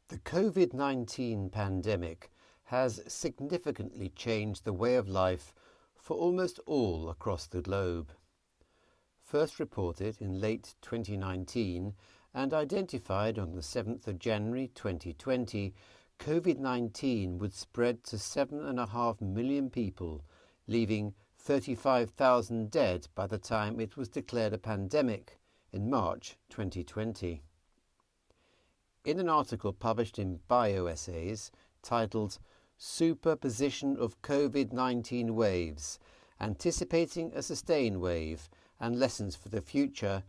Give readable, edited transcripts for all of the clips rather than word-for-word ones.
The COVID-19 pandemic has significantly changed the way of life for almost all across the globe. First reported in late 2019 and identified on the 7th of January 2020, COVID-19 would spread to 7.5 million people, leaving 35,000 dead by the time it was declared a pandemic in March 2020. In an article published in BioEssays titled Superposition of COVID-19 Waves, Anticipating a Sustained Wave and Lessons for the Future,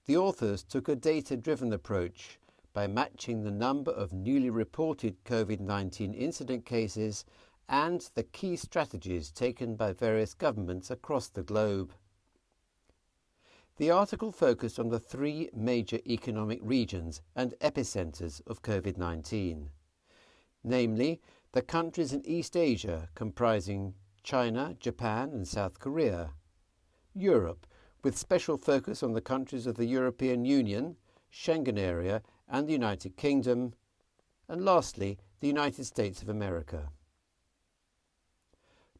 the authors took a data-driven approach by matching the number of newly reported COVID-19 incident cases and the key strategies taken by various governments across the globe. The article focused on the three major economic regions and epicenters of COVID-19, namely the countries in East Asia comprising China, Japan and South Korea, Europe with special focus on the countries of the European Union, Schengen area and the United Kingdom, and lastly the United States of America.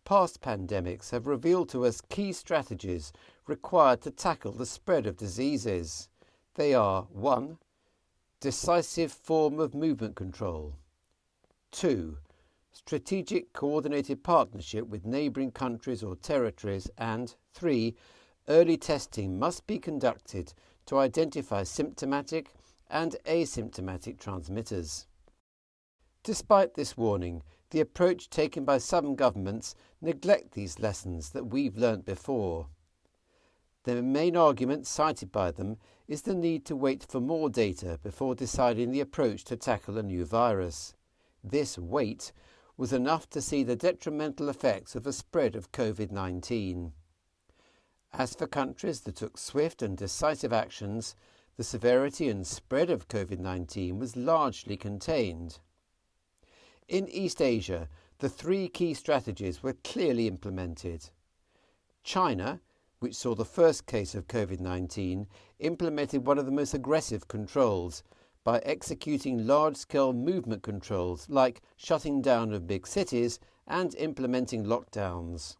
Past pandemics have revealed to us key strategies required to tackle the spread of diseases. They are 1. Decisive form of movement control. 2. Strategic coordinated partnership with neighbouring countries or territories. And 3. Early testing must be conducted to identify symptomatic and asymptomatic transmitters. Despite this warning, the approach taken by some governments neglect these lessons that we've learnt before. The main argument cited by them is the need to wait for more data before deciding the approach to tackle a new virus. This wait was enough to see the detrimental effects of the spread of COVID-19. As for countries that took swift and decisive actions, the severity and spread of COVID-19 was largely contained. In East Asia, the three key strategies were clearly implemented. China, which saw the first case of COVID-19, implemented one of the most aggressive controls by executing large-scale movement controls like shutting down of big cities and implementing lockdowns.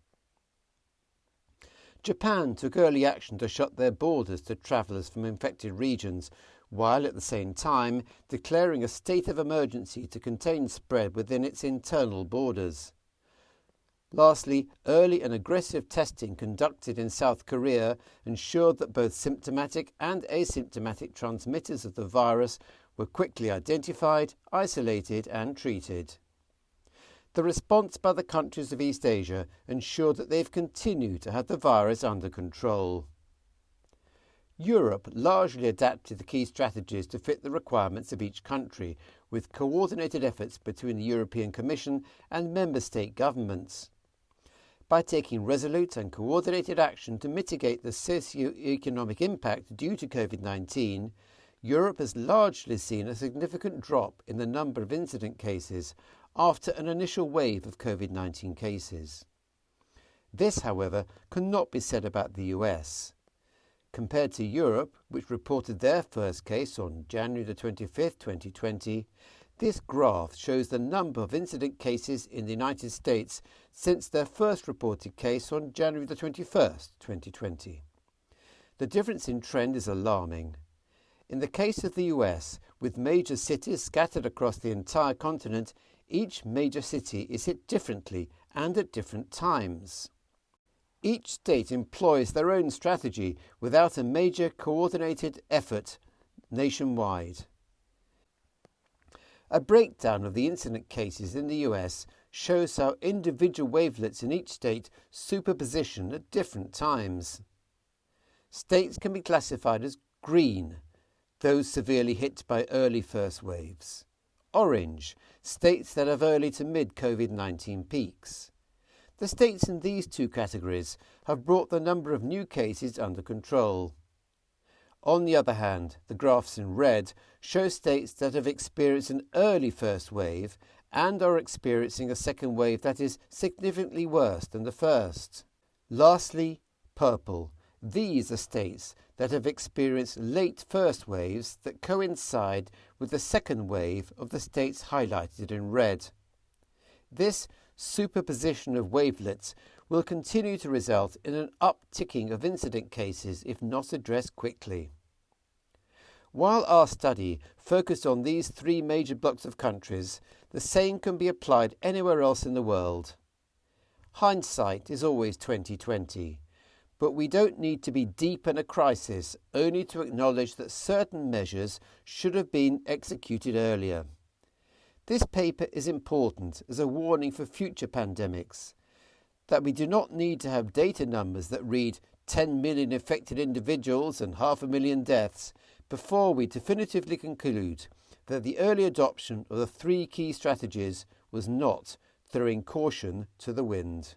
Japan took early action to shut their borders to travellers from infected regions, while at the same time declaring a state of emergency to contain spread within its internal borders. Lastly, early and aggressive testing conducted in South Korea ensured that both symptomatic and asymptomatic transmitters of the virus were quickly identified, isolated and treated. The response by the countries of East Asia ensured that they've continued to have the virus under control. Europe largely adapted the key strategies to fit the requirements of each country, with coordinated efforts between the European Commission and member state governments. By taking resolute and coordinated action to mitigate the socio-economic impact due to COVID-19, Europe has largely seen a significant drop in the number of incident cases after an initial wave of COVID-19 cases. This, however, cannot be said about the US. Compared to Europe, which reported their first case on January the 25th, 2020, this graph shows the number of incident cases in the United States since their first reported case on January the 21st, 2020. The difference in trend is alarming. In the case of the US, with major cities scattered across the entire continent, each major city is hit differently and at different times. Each state employs their own strategy without a major coordinated effort nationwide. A breakdown of the incident cases in the US shows how individual wavelets in each state superposition at different times. States can be classified as green, those severely hit by early first waves. Orange, states that have early to mid COVID-19 peaks. The states in these two categories have brought the number of new cases under control. On the other hand, the graphs in red show states that have experienced an early first wave and are experiencing a second wave that is significantly worse than the first. Lastly, purple These are states that have experienced late first waves that coincide with the second wave of the states highlighted in red. This superposition of wavelets will continue to result in an upticking of incident cases if not addressed quickly. While our study focused on these three major blocks of countries, the same can be applied anywhere else in the world. Hindsight is always 20/20, but we don't need to be deep in a crisis only to acknowledge that certain measures should have been executed earlier. This paper is important as a warning for future pandemics, that we do not need to have data numbers that read 10 million affected individuals and 500,000 deaths before we definitively conclude that the early adoption of the three key strategies was not throwing caution to the wind.